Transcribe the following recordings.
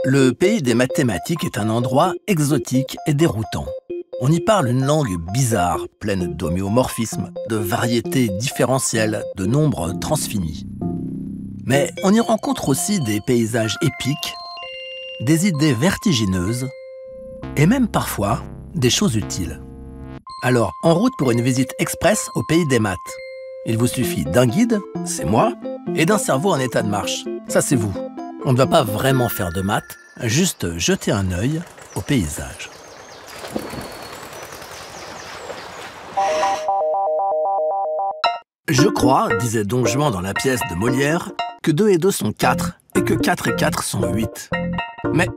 Le pays des mathématiques est un endroit exotique et déroutant. On y parle une langue bizarre, pleine d'homéomorphismes, de variétés différentielles, de nombres transfinis. Mais on y rencontre aussi des paysages épiques, des idées vertigineuses et même parfois des choses utiles. Alors, en route pour une visite express au pays des maths. Il vous suffit d'un guide, c'est moi, et d'un cerveau en état de marche, ça c'est vous. On ne va pas vraiment faire de maths, juste jeter un œil au paysage. Je crois, disait Don Juan dans la pièce de Molière, que 2 et 2 sont 4 et que 4 et 4 sont 8. Mais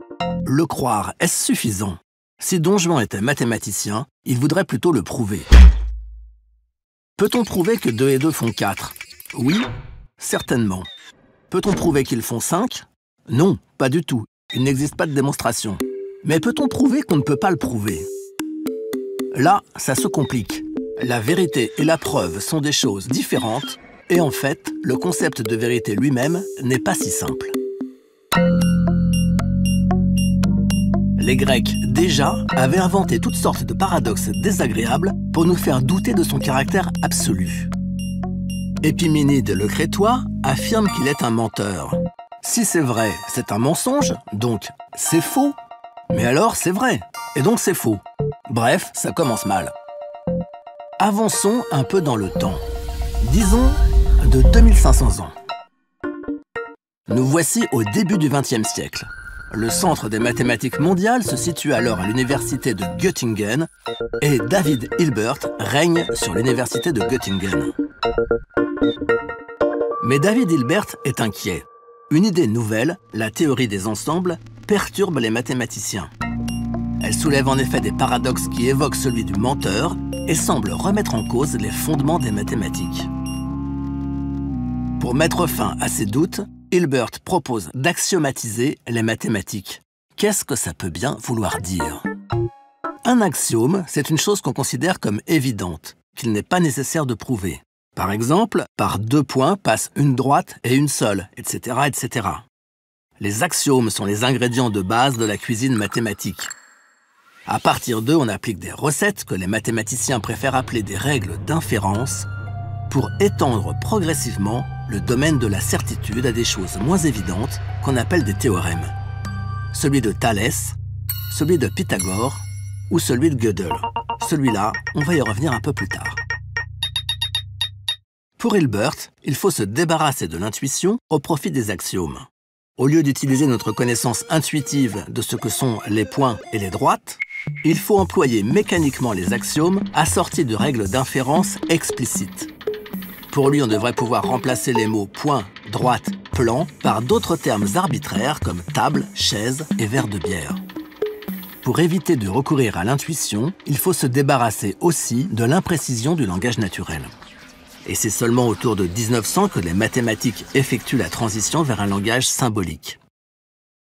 le croire, est-ce suffisant? Si Don Juan était mathématicien, il voudrait plutôt le prouver. Peut-on prouver que 2 et 2 font 4? Oui, certainement. Peut-on prouver qu'ils font 5? Non, pas du tout. Il n'existe pas de démonstration. Mais peut-on prouver qu'on ne peut pas le prouver? Là, ça se complique. La vérité et la preuve sont des choses différentes, et en fait, le concept de vérité lui-même n'est pas si simple. Les Grecs, déjà, avaient inventé toutes sortes de paradoxes désagréables pour nous faire douter de son caractère absolu. Épiménide le Crétois affirme qu'il est un menteur. Si c'est vrai, c'est un mensonge, donc c'est faux. Mais alors c'est vrai, et donc c'est faux. Bref, ça commence mal. Avançons un peu dans le temps. Disons de 2500 ans. Nous voici au début du XXe siècle. Le centre des mathématiques mondiales se situe alors à l'université de Göttingen et David Hilbert règne sur l'université de Göttingen. Mais David Hilbert est inquiet. Une idée nouvelle, la théorie des ensembles, perturbe les mathématiciens. Elle soulève en effet des paradoxes qui évoquent celui du menteur et semble remettre en cause les fondements des mathématiques. Pour mettre fin à ces doutes, Hilbert propose d'axiomatiser les mathématiques. Qu'est-ce que ça peut bien vouloir dire? Un axiome, c'est une chose qu'on considère comme évidente, qu'il n'est pas nécessaire de prouver. Par exemple, par 2 points passent une droite et une seule, etc., etc. Les axiomes sont les ingrédients de base de la cuisine mathématique. À partir d'eux, on applique des recettes que les mathématiciens préfèrent appeler des règles d'inférence pour étendre progressivement le domaine de la certitude à des choses moins évidentes qu'on appelle des théorèmes. Celui de Thalès, celui de Pythagore ou celui de Gödel. Celui-là, on va y revenir un peu plus tard. Pour Hilbert, il faut se débarrasser de l'intuition au profit des axiomes. Au lieu d'utiliser notre connaissance intuitive de ce que sont les points et les droites, il faut employer mécaniquement les axiomes assortis de règles d'inférence explicites. Pour lui, on devrait pouvoir remplacer les mots point, droite, plan par d'autres termes arbitraires comme table, chaise et verre de bière. Pour éviter de recourir à l'intuition, il faut se débarrasser aussi de l'imprécision du langage naturel. Et c'est seulement autour de 1900 que les mathématiques effectuent la transition vers un langage symbolique.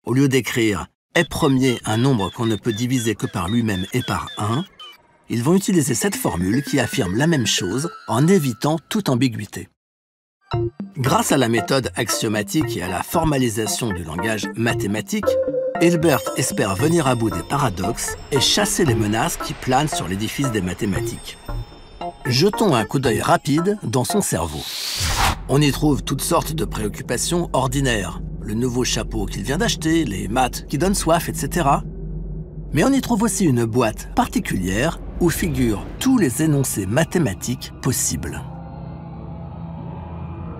Au lieu d'écrire « est premier un nombre qu'on ne peut diviser que par lui-même et par 1 », ils vont utiliser cette formule qui affirme la même chose en évitant toute ambiguïté. Grâce à la méthode axiomatique et à la formalisation du langage mathématique, Hilbert espère venir à bout des paradoxes et chasser les menaces qui planent sur l'édifice des mathématiques. Jetons un coup d'œil rapide dans son cerveau. On y trouve toutes sortes de préoccupations ordinaires. Le nouveau chapeau qu'il vient d'acheter, les maths qui donnent soif, etc. Mais on y trouve aussi une boîte particulière où figurent tous les énoncés mathématiques possibles.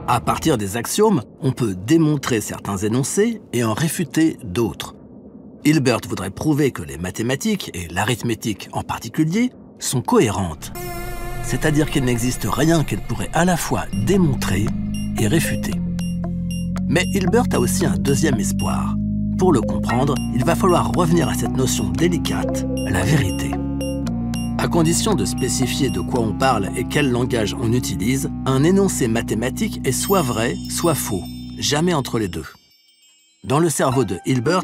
À partir des axiomes, on peut démontrer certains énoncés et en réfuter d'autres. Hilbert voudrait prouver que les mathématiques, et l'arithmétique en particulier, sont cohérentes. C'est-à-dire qu'il n'existe rien qu'elle pourrait à la fois démontrer et réfuter. Mais Hilbert a aussi un deuxième espoir. Pour le comprendre, il va falloir revenir à cette notion délicate, la vérité. À condition de spécifier de quoi on parle et quel langage on utilise, un énoncé mathématique est soit vrai, soit faux, jamais entre les deux. Dans le cerveau de Hilbert,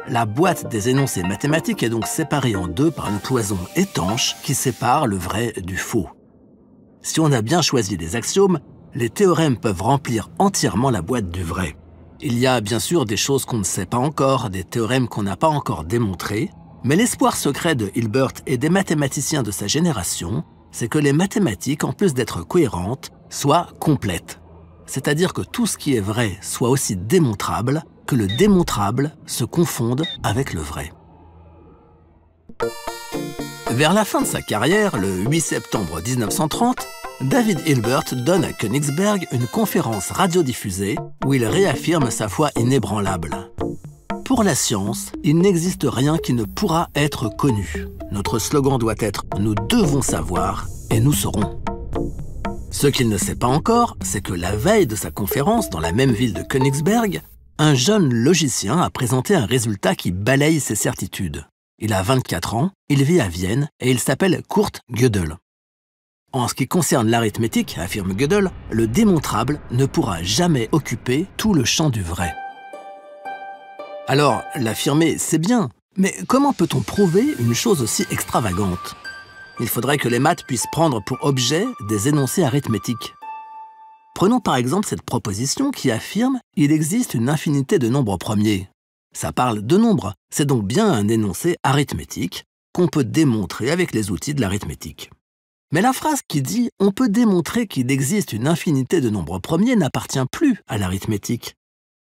la boîte des énoncés mathématiques est donc séparée en deux par une cloison étanche qui sépare le vrai du faux. Si on a bien choisi des axiomes, les théorèmes peuvent remplir entièrement la boîte du vrai. Il y a bien sûr des choses qu'on ne sait pas encore, des théorèmes qu'on n'a pas encore démontrés, mais l'espoir secret de Hilbert et des mathématiciens de sa génération, c'est que les mathématiques, en plus d'être cohérentes, soient complètes. C'est-à-dire que tout ce qui est vrai soit aussi démontrable, que le démontrable se confonde avec le vrai. Vers la fin de sa carrière, le 8 septembre 1930, David Hilbert donne à Königsberg une conférence radiodiffusée où il réaffirme sa foi inébranlable. Pour la science, il n'existe rien qui ne pourra être connu. Notre slogan doit être « Nous devons savoir et nous saurons ». Ce qu'il ne sait pas encore, c'est que la veille de sa conférence dans la même ville de Königsberg, un jeune logicien a présenté un résultat qui balaye ses certitudes. Il a 24 ans, il vit à Vienne et il s'appelle Kurt Gödel. En ce qui concerne l'arithmétique, affirme Gödel, le démontrable ne pourra jamais occuper tout le champ du vrai. Alors, l'affirmer, c'est bien, mais comment peut-on prouver une chose aussi extravagante? Il faudrait que les maths puissent prendre pour objet des énoncés arithmétiques. Prenons par exemple cette proposition qui affirme qu'il existe une infinité de nombres premiers. Ça parle de nombres, c'est donc bien un énoncé arithmétique qu'on peut démontrer avec les outils de l'arithmétique. Mais la phrase qui dit « on peut démontrer qu'il existe une infinité de nombres premiers » n'appartient plus à l'arithmétique.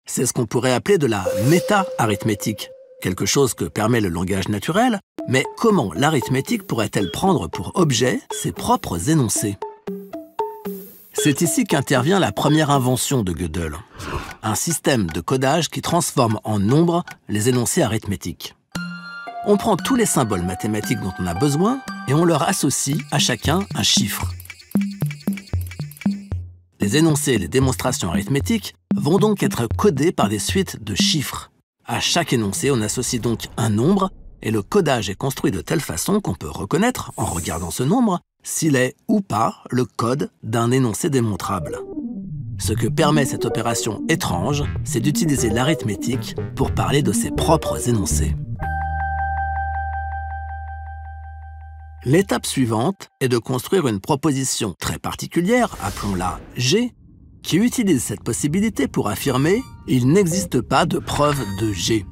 C'est ce qu'on pourrait appeler de la méta-arithmétique, quelque chose que permet le langage naturel, mais comment l'arithmétique pourrait-elle prendre pour objet ses propres énoncés? C'est ici qu'intervient la première invention de Gödel, un système de codage qui transforme en nombres les énoncés arithmétiques. On prend tous les symboles mathématiques dont on a besoin et on leur associe à chacun un chiffre. Les énoncés et les démonstrations arithmétiques vont donc être codés par des suites de chiffres. À chaque énoncé, on associe donc un nombre et le codage est construit de telle façon qu'on peut reconnaître, en regardant ce nombre, s'il est ou pas le code d'un énoncé démontrable. Ce que permet cette opération étrange, c'est d'utiliser l'arithmétique pour parler de ses propres énoncés. L'étape suivante est de construire une proposition très particulière, appelons-la G, qui utilise cette possibilité pour affirmer « il n'existe pas de preuve de G ».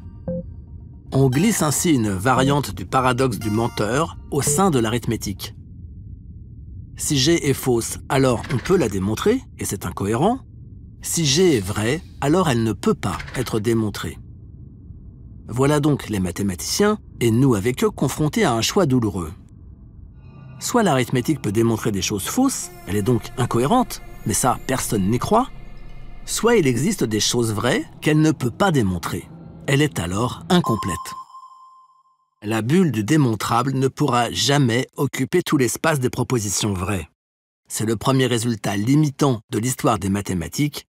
On glisse ainsi une variante du paradoxe du menteur au sein de l'arithmétique. Si G est fausse, alors on peut la démontrer, et c'est incohérent. Si G est vraie, alors elle ne peut pas être démontrée. Voilà donc les mathématiciens, et nous avec eux, confrontés à un choix douloureux. Soit l'arithmétique peut démontrer des choses fausses, elle est donc incohérente, mais ça, personne n'y croit. Soit il existe des choses vraies qu'elle ne peut pas démontrer. Elle est alors incomplète. La bulle du démontrable ne pourra jamais occuper tout l'espace des propositions vraies. C'est le premier résultat limitant de l'histoire des mathématiques,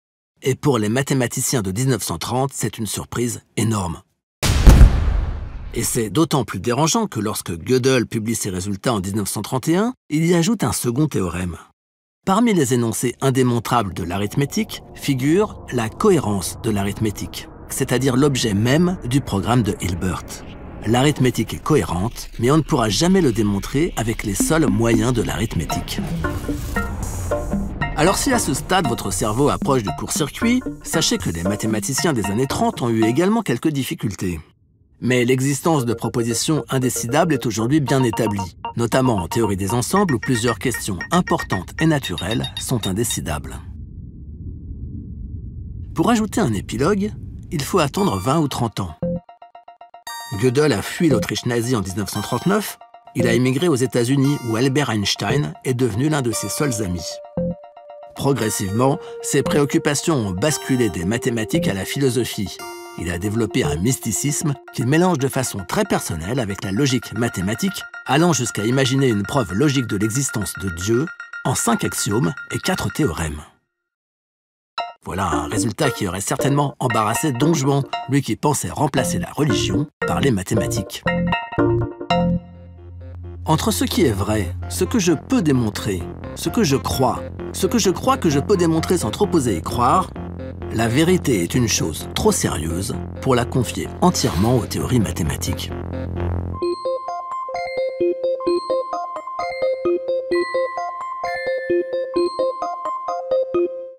et pour les mathématiciens de 1930, c'est une surprise énorme. Et c'est d'autant plus dérangeant que lorsque Gödel publie ses résultats en 1931, il y ajoute un second théorème. Parmi les énoncés indémontrables de l'arithmétique figure la cohérence de l'arithmétique, c'est-à-dire l'objet même du programme de Hilbert. L'arithmétique est cohérente, mais on ne pourra jamais le démontrer avec les seuls moyens de l'arithmétique. Alors si à ce stade votre cerveau approche du court-circuit, sachez que les mathématiciens des années 30 ont eu également quelques difficultés. Mais l'existence de propositions indécidables est aujourd'hui bien établie, notamment en théorie des ensembles où plusieurs questions importantes et naturelles sont indécidables. Pour ajouter un épilogue, il faut attendre 20 ou 30 ans. Gödel a fui l'Autriche nazie en 1939, il a émigré aux États-Unis où Albert Einstein est devenu l'un de ses seuls amis. Progressivement, ses préoccupations ont basculé des mathématiques à la philosophie. Il a développé un mysticisme qu'il mélange de façon très personnelle avec la logique mathématique, allant jusqu'à imaginer une preuve logique de l'existence de Dieu en 5 axiomes et 4 théorèmes. Voilà un résultat qui aurait certainement embarrassé Don Juan, lui qui pensait remplacer la religion par les mathématiques. Entre ce qui est vrai, ce que je peux démontrer, ce que je crois que je peux démontrer sans trop oser y croire, la vérité est une chose trop sérieuse pour la confier entièrement aux théories mathématiques.